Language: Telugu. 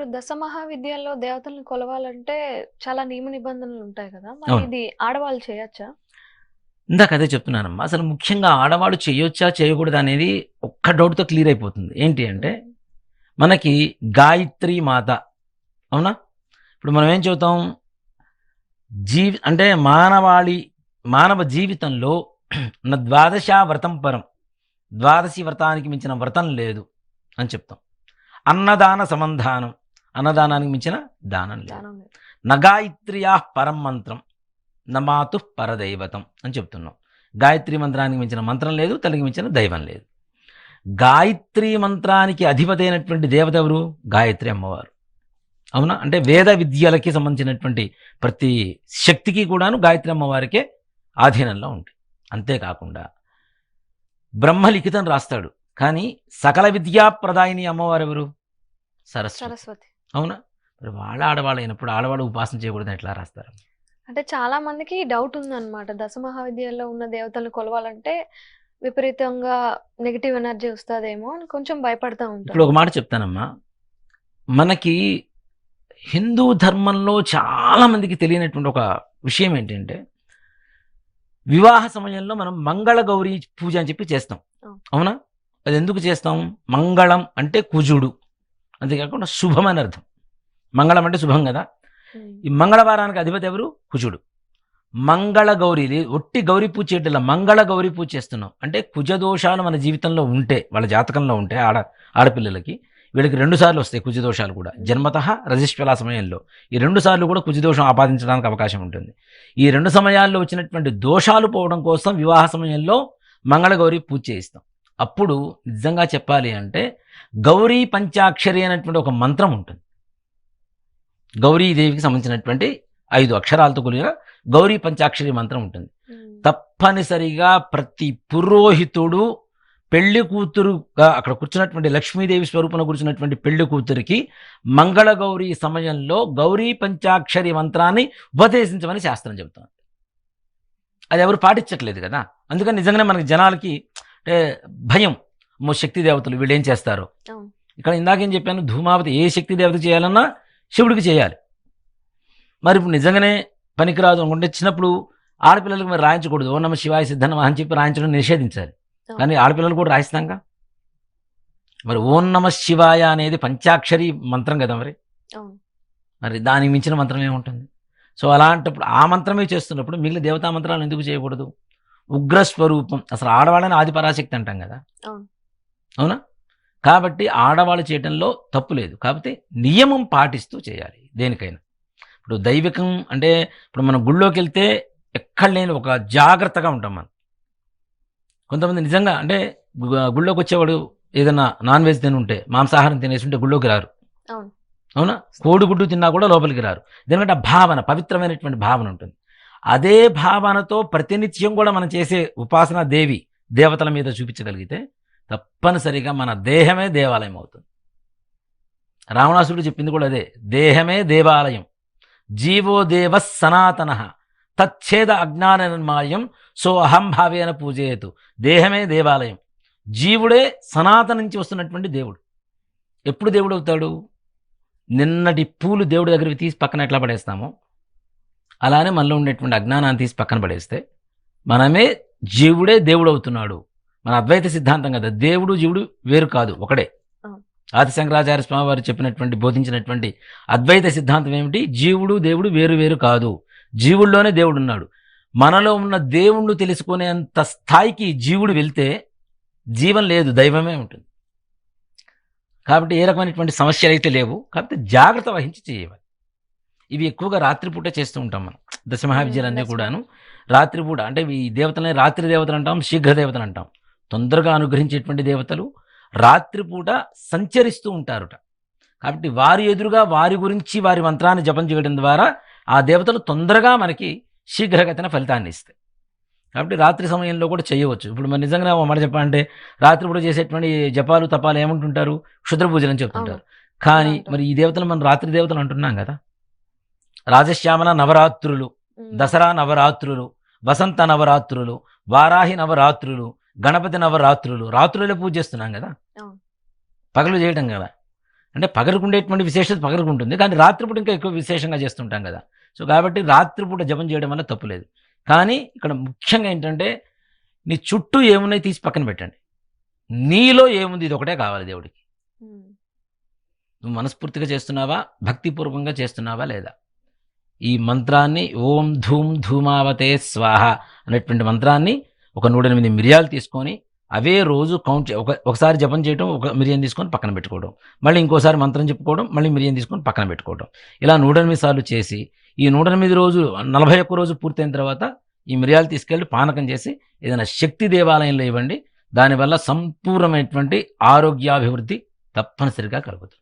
ఇప్పుడు దశ మహావిద్యల్లో దేవతలను కొలవాలంటే చాలా నియమ నిబంధనలు ఉంటాయి కదా! మరి అవును. ఇది ఆడవాళ్ళు చేయొచ్చా? ఇందాక అదే చెప్తున్నానమ్మా. అసలు ముఖ్యంగా ఆడవాళ్ళు చేయొచ్చా? చేయకూడదా? అనేది ఒక్క డౌట్‌తో క్లియర్ అయిపోతుంది. ఏంటి అంటే, హ్మ్. మనకి గాయత్రి మాత అవునా? ఇప్పుడు మనం ఏం చెబుతాం? అంటే మానవ జీవితంలో ద్వాదశా వ్రతం పరం. ద్వాదశి వ్రతానికి మించిన వ్రతం లేదు అని చెప్తాం. అన్నదాన సమంధానం. అన్నదానానికి మించిన దానం లేదు. దానం లేదు. నగాయత్ర్యాః పరం మంత్రం. నమాతుః పరదైవతం అని చెప్తున్నాం. గాయత్రి మంత్రానికి మించిన మంత్రం లేదు. తనకి మించిన దైవం లేదు. గాయత్రి మంత్రానికి అధిపతి అయినటువంటి దేవత ఎవరు? గాయత్రి అమ్మవారు. అవునా? అంటే వేద విద్యలకి సంబంధించినటువంటి ప్రతి శక్తికి కూడాను గాయత్రి అమ్మవారికే ఆధీనంలో ఉంటుంది. అంతేకాకుండా బ్రహ్మలిఖితం రాస్తాడు. కానీ సకల విద్యా ప్రదాయిని అమ్మవారు ఎవరు? సరస్వతి. సరస్వతి. అవునా? మరి వాళ్ళ ఆడవాళ్ళైనప్పుడు ఆడవాళ్ళు ఉపాసన చేయకూడదని ఎట్లా రాస్తారు? అంటే చాలా మందికి డౌట్ ఉందన్నమాట. దశ మహావిద్యల్లో ఉన్న దేవతలను కొలవాలంటే విపరీతంగా నెగెటివ్ ఎనర్జీ వస్తదేమో అని కొంచెం భయపడతా ఇప్పుడు ఉంటారు. ఒక మాట చెప్తానమ్మా. మనకి హిందూ ధర్మంలో చాలా మందికి తెలియనటువంటి ఒక విషయం ఏంటంటే, వివాహ సమయంలో మనం మంగళ గౌరీ పూజ అని చెప్పి చేస్తాం. అవును. అవునా? అది ఎందుకు చేస్తాం? మంగళం అంటే కుజుడు. అంతేకాకుండా శుభం అని అర్థం. మంగళం అంటే శుభం కదా! హ్మ్. ఈ మంగళవారానికి అధిపతి ఎవరు? కుజుడు. మంగళ గౌరి ఒట్టి గౌరీ పూజ చేయట్ల మంగళ గౌరీ పూజ చేస్తున్నాం. అంటే కుజదోషాలు మన జీవితంలో ఉంటే, వాళ్ళ జాతకంలో ఉంటే ఆడపిల్లలకి వీళ్ళకి 2 సార్లు వస్తాయి కుజదోషాలు కూడా. జన్మతః రజస్వల సమయంలో ఈ 2 సార్లు కూడా కుజదోషం ఆపాదించడానికి అవకాశం ఉంటుంది. ఈ 2 సమయాల్లో వచ్చినటువంటి దోషాలు పోవడం కోసం వివాహ సమయంలో మంగళగౌరి పూజ చేయిస్తాం. అప్పుడు నిజంగా చెప్పాలి అంటే గౌరీ పంచాక్షరి అనేటువంటి ఒక మంత్రం ఉంటుంది. గౌరీదేవికి సంబంధించినటువంటి 5 అక్షరాలతో కూడిన గౌరీ పంచాక్షరి మంత్రం ఉంటుంది. తప్పనిసరిగా ప్రతి పురోహితుడు పెళ్లి కూతురుగా అక్కడ కూర్చున్నటువంటి లక్ష్మీదేవి స్వరూపంలో కూర్చున్నటువంటి పెళ్లి కూతురికి మంగళగౌరి సమయంలో గౌరీ పంచాక్షరి మంత్రాన్ని ఉపదేశించమని శాస్త్రం చెబుతుంది. అది ఎవరు పాటించట్లేదు కదా. అందుకని నిజంగానే మనకి జనాలకి అంటే భయం. శక్తి దేవతలు వీళ్ళు ఏం చేస్తారు. ఇక్కడ ఇందాకేం చెప్పాను, ధూమావతి ఏ శక్తి దేవత చేయాలన్నా శివుడికి చేయాలి. మరి ఇప్పుడు నిజంగానే పనికిరాదు అనుకుంటే చిన్నప్పుడు ఆడపిల్లలకు మరి రాయించకూడదు. ఓ నమ శివాయ సిద్ధనమ అని చెప్పి రాయించడం నిషేధించాలి. కానీ ఆడపిల్లలు కూడా రాయిస్తాంగా. మరి ఓం నమ శివాయ అనేది పంచాక్షరి మంత్రం కదా. మరి దానికి మించిన మంత్రం ఏముంటుంది? సో అలాంటప్పుడు ఆ మంత్రమే చేస్తున్నప్పుడు మిగిలిన దేవతా మంత్రాలు ఎందుకు చేయకూడదు? ఉగ్రస్వరూపం. అసలు ఆడవాళ్ళని ఆది పరాశక్తి అంటాం కదా. అవునా? కాబట్టి ఆడవాళ్ళు చేయటంలో తప్పు లేదు. కాకపోతే నియమం పాటిస్తూ చేయాలి దేనికైనా. ఇప్పుడు దైవికం అంటే ఇప్పుడు మనం గుళ్ళోకి వెళ్తే ఎక్కడ లేని ఒక జాగ్రత్తగా ఉంటాం మనం. కొంతమంది నిజంగా అంటే గుళ్ళోకి వచ్చేవాడు ఏదైనా నాన్ వెజ్ తిని ఉంటే, మాంసాహారం తినేసి ఉంటే గుళ్ళోకి రారు. అవునా? కోడిగుడ్డు తిన్నా కూడా లోపలికి రారు. ఎందుకంటే ఆ భావన పవిత్రమైనటువంటి భావన ఉంటుంది. అదే భావనతో ప్రతినిత్యం కూడా మనం చేసే ఉపాసన దేవతల మీద చూపించగలిగితే తప్పనిసరిగా మన దేహమే దేవాలయం అవుతుంది. రావణాసురుడు చెప్పింది కూడా అదే, దేహమే దేవాలయం, జీవో దేవ సనాతన తచ్ఛేద అజ్ఞాన నిర్మాయం సో అహంభావేన పూజయేతు. దేహమే దేవాలయం, జీవుడే సనాతన నుంచి వస్తున్నటువంటి దేవుడు. ఎప్పుడు దేవుడు అవుతాడు? నిన్నటి పూలు దేవుడి దగ్గరికి తీసి పక్కన ఎట్లా పడేస్తామో అలానే మనలో ఉండేటువంటి అజ్ఞానాన్ని తీసి పక్కన పడేస్తే మనమే జీవుడే దేవుడు అవుతున్నాడు. మన అద్వైత సిద్ధాంతం కదా, దేవుడు జీవుడు వేరు కాదు, ఒకడే. ఆది శంకరాచార్య స్వామి వారు చెప్పినటువంటి బోధించినటువంటి అద్వైత సిద్ధాంతం ఏమిటి? జీవుడు దేవుడు వేరు వేరు కాదు, జీవుల్లోనే దేవుడు ఉన్నాడు. మనలో ఉన్న దేవుణ్ణి తెలుసుకునేంత స్థాయికి జీవుడు వెళ్తే జీవం లేదు, దైవమే ఉంటుంది. కాబట్టి ఏ రకమైనటువంటి సమస్యలు అయితే లేవు. కాబట్టి జాగ్రత్త వహించి చేయాలి. ఇవి ఎక్కువగా రాత్రిపూట చేస్తూ ఉంటాం మనం. దశమహావిద్యలన్నీ కూడాను రాత్రిపూట. అంటే ఈ దేవతలని రాత్రి దేవతలు అంటాం, శీఘ్ర దేవతలు అంటాం. తొందరగా అనుగ్రహించేటువంటి దేవతలు రాత్రిపూట సంచరిస్తూ ఉంటారుట. కాబట్టి వారి ఎదురుగా వారి గురించి వారి మంత్రాన్ని జపం చేయడం ద్వారా ఆ దేవతలు తొందరగా మనకి శీఘ్రగతిన ఫలితాన్ని ఇస్తాయి. కాబట్టి రాత్రి సమయంలో కూడా చేయవచ్చు. ఇప్పుడు మరి నిజంగా మాట చెప్పాలంటే రాత్రిపూట చేసేటువంటి జపాలు తపాలు ఏమంటుంటారు? క్షుద్ర పూజలు అని చెప్తుంటారు. కానీ మరి ఈ దేవతలు మనం రాత్రి దేవతలు అంటున్నాం కదా. రాజశ్యామల నవరాత్రులు, దసరా నవరాత్రులు, వసంత నవరాత్రులు, వారాహి నవరాత్రులు, గణపతి నవరాత్రులు, రాత్రులే పూజ చేస్తున్నాం కదా, పగలు చేయటం కదా. అంటే పగరుకుండేటువంటి విశేషత పగరుకుంటుంది, కానీ రాత్రిపూట ఇంకా ఎక్కువ విశేషంగా చేస్తుంటాం కదా. సో కాబట్టి రాత్రిపూట జపం చేయడం వల్ల తప్పు లేదు. కానీ ఇక్కడ ముఖ్యంగా ఏంటంటే నీ చుట్టూ ఏమున్నాయి తీసి పక్కన పెట్టండి, నీలో ఏముంది ఇది ఒకటే కావాలి దేవుడికి. ఉమ్, నువ్వు మనస్ఫూర్తిగా చేస్తున్నావా, భక్తిపూర్వకంగా చేస్తున్నావా లేదా. ఈ మంత్రాన్ని ఓం ధూమ్ ధూమావతే స్వాహ అనేటువంటి మంత్రాన్ని ఒక 108 మిరియాలు తీసుకొని అవే రోజు కౌంట్ ఒకసారి జపం చేయడం, ఒక మిరియం తీసుకొని పక్కన పెట్టుకోవడం, మళ్ళీ ఇంకోసారి మంత్రం చెప్పుకోవడం, మళ్ళీ మిరియం తీసుకొని పక్కన పెట్టుకోవడం, ఇలా 108 సార్లు చేసి ఈ 108 రోజులు 41 రోజు పూర్తయిన తర్వాత ఈ మిరియాలు తీసుకెళ్ళి పానకం చేసి ఏదైనా శక్తి దేవాలయంలో ఇవ్వండి. దానివల్ల సంపూర్ణమైనటువంటి ఆరోగ్యాభివృద్ధి తప్పనిసరిగా కలుగుతుంది.